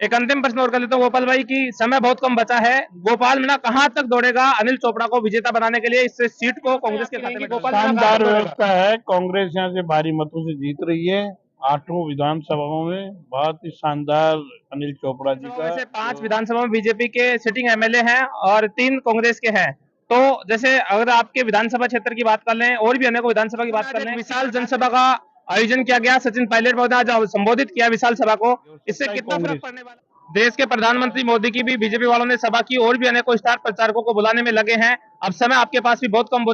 एक अंतिम प्रश्न और कर लेता हूँ गोपाल भाई की समय बहुत कम बचा है। गोपाल मीणा कहां तक दौड़ेगा अनिल चोपड़ा को विजेता बनाने के लिए, इस सीट को कांग्रेस के खाते में? गोपाल मीणा कहां तक शानदार दौड़ेगा? व्यवस्था है। कांग्रेस यहाँ से भारी मतों से जीत रही है। 8 विधानसभाओं में बहुत ही शानदार अनिल चोपड़ा जी विधानसभाओं का में से 5 जो विधानसभा में बीजेपी के सिटिंग एमएलए हैं और 3 कांग्रेस के हैं। तो जैसे अगर आपके विधानसभा क्षेत्र की बात कर लें और भी अनेकों विधानसभा की बात कर लें, विशाल जनसभा का आयोजन किया गया। सचिन पायलट महोदय आज संबोधित किया विशाल सभा को। इससे सच्चाई कितना फर्क कांग्रेस। पड़ने वाला है? देश के प्रधानमंत्री मोदी की भी बीजेपी वालों ने सभा की और भी अनेकों स्टार प्रचारकों को बुलाने में लगे हैं। अब समय आपके पास भी बहुत कम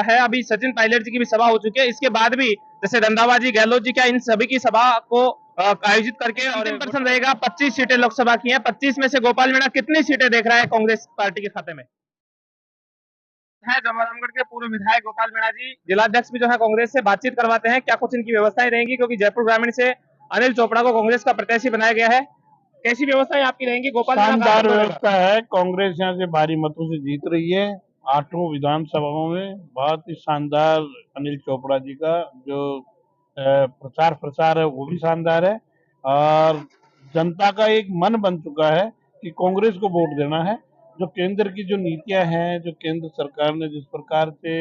है। अभी सचिन पायलट जी की भी सभा हो चुकी है। इसके बाद भी जैसे रंधावा जी, गहलोत जी, क्या इन सभी की सभा को आयोजित करके और अंतिम प्रश्न रहेगा, 25 सीटें लोकसभा की हैं, 25 में से गोपाल मीणा कितनी सीटें देख रहा है कांग्रेस पार्टी के खाते में? है जमरामगढ़ के पूर्व विधायक गोपाल मीणा जी, जिलाध्यक्ष भी जो है कांग्रेस से बातचीत करवाते हैं क्या कुछ इनकी व्यवस्थाएं रहेंगी, क्योंकि जयपुर ग्रामीण से अनिल चोपड़ा को कांग्रेस का प्रत्याशी बनाया गया है। कैसी व्यवस्थाएं आपकी रहेंगी? गोपाल मीणा कहां शानदार तक दौड़ेगा? व्यवस्था है। कांग्रेस यहाँ से भारी मतों से जीत रही है। 8 विधानसभाओं में बहुत ही शानदार अनिल चोपड़ा जी का जो प्रचार प्रसार है वो भी शानदार है। और जनता का एक मन बन चुका है कि कांग्रेस को वोट देना है। जो केंद्र की जो नीतियां हैं, जो केंद्र सरकार ने जिस प्रकार से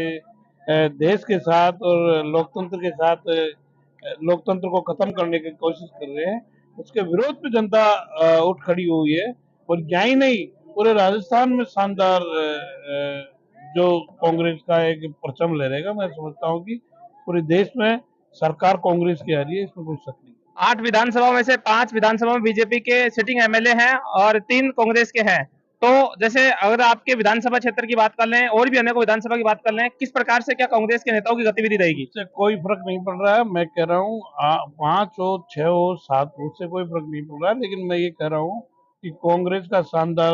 देश के साथ और लोकतंत्र के साथ लोकतंत्र को खत्म करने की कोशिश कर रहे हैं, उसके विरोध में जनता उठ खड़ी हुई है। और यही नहीं, पूरे राजस्थान में शानदार जो कांग्रेस का एक परचम लहरेगा। मैं समझता हूँ कि पूरे देश में सरकार कांग्रेस की आ रही है, इसमें कोई शक नहीं। 8 विधानसभाओं में से 5 विधानसभा में बीजेपी के सिटिंग एमएलए हैं और 3 कांग्रेस के हैं। तो जैसे अगर आपके विधानसभा क्षेत्र की बात कर लें और भी अनेकों विधानसभा की बात कर लें, किस प्रकार से क्या कांग्रेस के नेताओं की गतिविधि रहेगी? इससे कोई फर्क नहीं पड़ रहा है। मैं कह रहा हूँ 5 हो, 6 हो, 7 हो, उससे कोई फर्क नहीं पड़ रहा है। लेकिन मैं ये कह रहा हूँ कि कांग्रेस का शानदार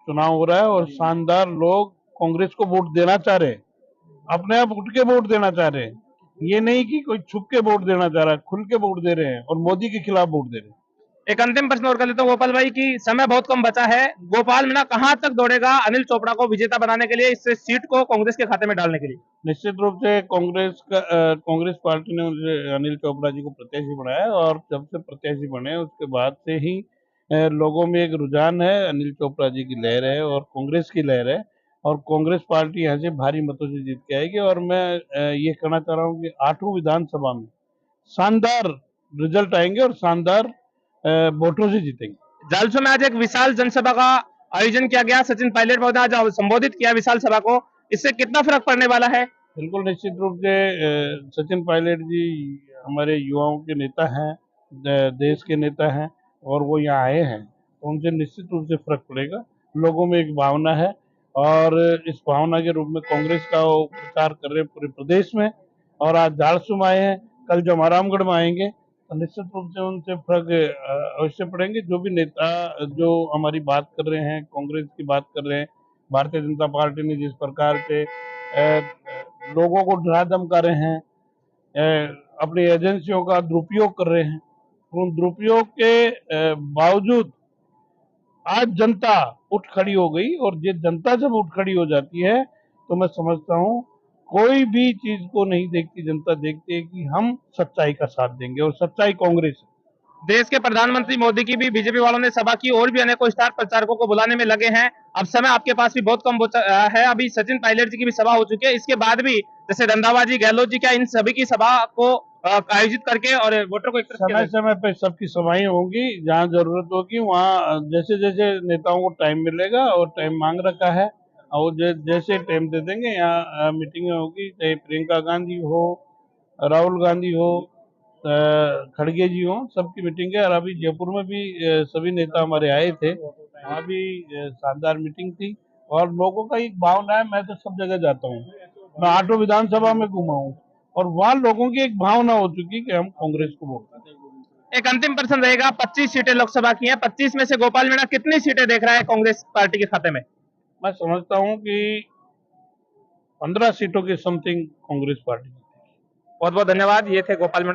चुनाव हो रहा है और शानदार लोग कांग्रेस को वोट देना चाह रहे हैं। अपने आप उठ के वोट देना चाह रहे हैं। ये नहीं कि कोई छुप के वोट देना चाह रहा है, खुल के वोट दे रहे हैं और मोदी के खिलाफ वोट दे रहे हैं। एक अंतिम प्रश्न और कर लेता हूँ गोपाल भाई की, समय बहुत कम बचा है। गोपाल मीणा कहां तक दौड़ेगा अनिल चोपड़ा को विजेता बनाने के लिए, इस सीट को कांग्रेस के खाते में डालने के लिए? निश्चित रूप से कांग्रेस पार्टी ने मुझे अनिल चोपड़ा जी को प्रत्याशी बनाया और जब से प्रत्याशी बने उसके बाद से ही लोगों में एक रुझान है। अनिल चोपड़ा जी की लहर है और कांग्रेस की लहर है और कांग्रेस पार्टी यहाँ से भारी मतों से जीत के आएगी। और मैं ये कहना चाह रहा हूँ कि 8 विधानसभा में शानदार रिजल्ट आएंगे और शानदार वोटों से जीतेंगे। जालसू में आज एक विशाल जनसभा का आयोजन किया गया। सचिन पायलट महोदय आज संबोधित किया विशाल सभा को। इससे कितना फर्क पड़ने वाला है? बिल्कुल निश्चित रूप से सचिन पायलट जी हमारे युवाओं के नेता हैं, देश के नेता हैं और वो यहाँ आए हैं, तो उनसे निश्चित रूप से फर्क पड़ेगा। लोगों में एक भावना है और इस भावना के रूप में कांग्रेस का वो प्रचार कर रहे हैं पूरे प्रदेश में। और आज झारसू में आए हैं, कल जमारामगढ़ में आएंगे, तो निश्चित रूप से उनसे फर्क अवश्य पड़ेंगे। जो भी नेता जो हमारी बात कर रहे हैं, कांग्रेस की बात कर रहे हैं, भारतीय जनता पार्टी ने जिस प्रकार से लोगों को डरा धमका रहे हैं, अपनी एजेंसियों का दुरुपयोग कर रहे हैं, उन दुरुपयोग के बावजूद आज जनता उठ खड़ी हो गई। और ये जनता जब उठ खड़ी हो जाती है तो मैं समझता हूँ कोई भी चीज को नहीं देखती, जनता देखती है कि हम सच्चाई का साथ देंगे और सच्चाई कांग्रेस है। देश के प्रधानमंत्री मोदी की भी बीजेपी वालों ने सभा की और भी अनेकों स्टार प्रचारकों को बुलाने में लगे हैं। अब समय आपके पास भी बहुत कम है। अभी सचिन पायलट जी की भी सभा हो चुकी है। इसके बाद भी जैसे रंधावा जी, गहलोत जी, क्या इन सभी की सभा को आयोजित करके और वोटर को एक समय समय पे सबकी सभाएं होंगी, जहाँ जरूरत होगी वहाँ जैसे जैसे नेताओं को टाइम मिलेगा और टाइम मांग रखा है और जैसे टाइम दे देंगे। यहाँ मीटिंग होगी, चाहे प्रियंका गांधी हो, राहुल गांधी हो, खड़गे जी हो, सबकी मीटिंग है। और अभी जयपुर में भी सभी नेता हमारे आए थे, वहाँ भी शानदार मीटिंग थी। और लोगों का एक भावना है, मैं तो सब जगह जाता हूँ, मैं 8 विधानसभा में घूमा हूँ और वहाँ लोगों की एक भावना हो चुकी कि हम कांग्रेस को वोट करें। एक अंतिम प्रश्न रहेगा, 25 सीटें लोकसभा की हैं, 25 में से गोपाल मीणा कितनी सीटें देख रहा है कांग्रेस पार्टी के खाते में? मैं समझता हूँ कि 15 सीटों के समथिंग कांग्रेस पार्टी। बहुत बहुत धन्यवाद। ये थे गोपाल मीणा।